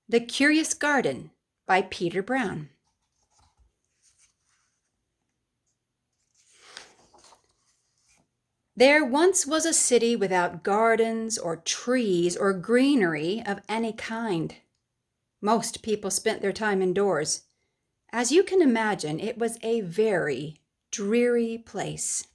The Curious Garden by Peter Brown. There once was a city without gardens or trees or greenery of any kind. Most people spent their time indoors. As you can imagine, it was a very dreary place.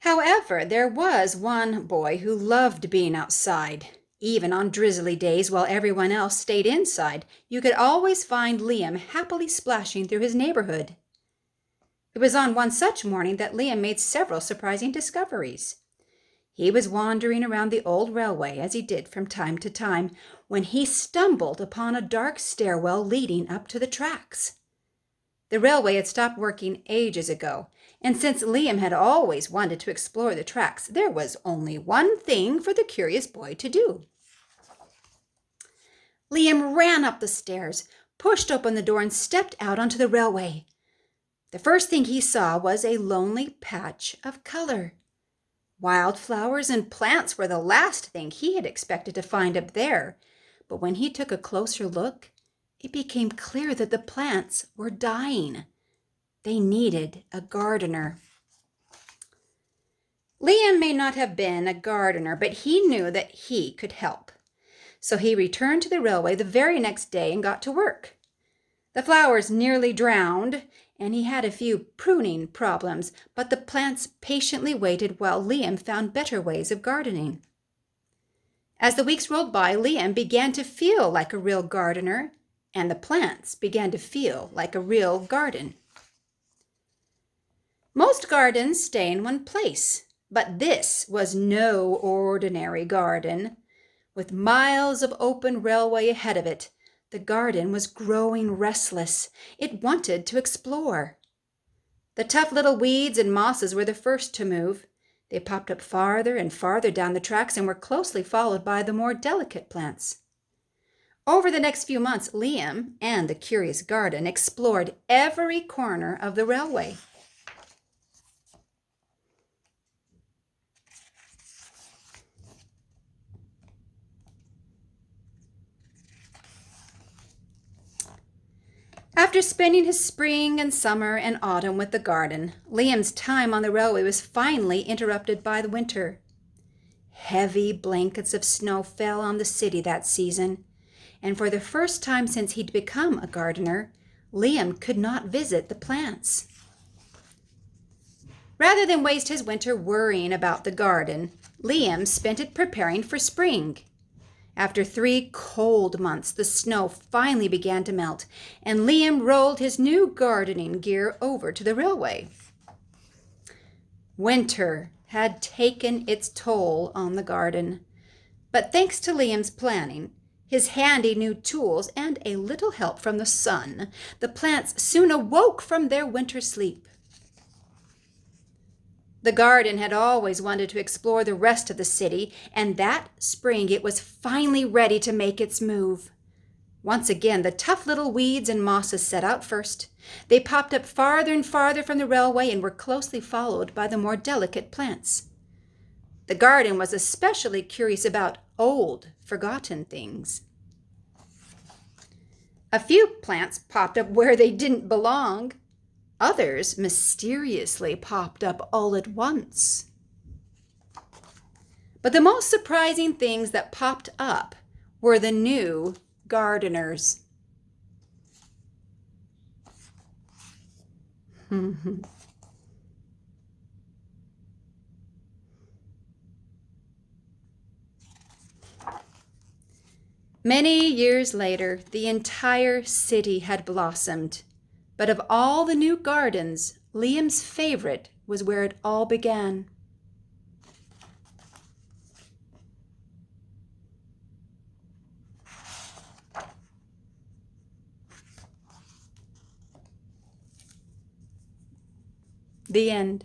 However, there was one boy who loved being outside. Even on drizzly days while everyone else stayed inside, you could always find Liam happily splashing through his neighborhood. It was on one such morning that Liam made several surprising discoveries. He was wandering around the old railway, as he did from time to time, when he stumbled upon a dark stairwell leading up to the tracks. The railway had stopped working ages ago, and since Liam had always wanted to explore the tracks, there was only one thing for the curious boy to do. Liam ran up the stairs, pushed open the door, and stepped out onto the railway. The first thing he saw was a lonely patch of color. Wildflowers and plants were the last thing he had expected to find up there, but when he took a closer look, it became clear that the plants were dying. They needed a gardener. Liam may not have been a gardener, but he knew that he could help. So he returned to the railway the very next day and got to work. The flowers nearly drowned, and he had a few pruning problems, but the plants patiently waited while Liam found better ways of gardening. As the weeks rolled by, Liam began to feel like a real gardener, and the plants began to feel like a real garden. Most gardens stay in one place, but this was no ordinary garden. With miles of open railway ahead of it, the garden was growing restless. It wanted to explore. The tough little weeds and mosses were the first to move. They popped up farther and farther down the tracks and were closely followed by the more delicate plants. Over the next few months, Liam and the Curious Garden explored every corner of the railway. After spending his spring and summer and autumn with the garden, Liam's time on the railway was finally interrupted by the winter. Heavy blankets of snow fell on the city that season, and for the first time since he'd become a gardener, Liam could not visit the plants. Rather than waste his winter worrying about the garden, Liam spent it preparing for spring. After 3 cold months, the snow finally began to melt, and Liam rolled his new gardening gear over to the railway. Winter had taken its toll on the garden, but thanks to Liam's planning, his handy new tools, and a little help from the sun, the plants soon awoke from their winter sleep. The garden had always wanted to explore the rest of the city, and that spring it was finally ready to make its move. Once again, the tough little weeds and mosses set out first. They popped up farther and farther from the railway and were closely followed by the more delicate plants. The garden was especially curious about old, forgotten things. A few plants popped up where they didn't belong. Others mysteriously popped up all at once. But the most surprising things that popped up were the new gardeners. Many years later, the entire city had blossomed. But of all the new gardens, Liam's favorite was where it all began. The end.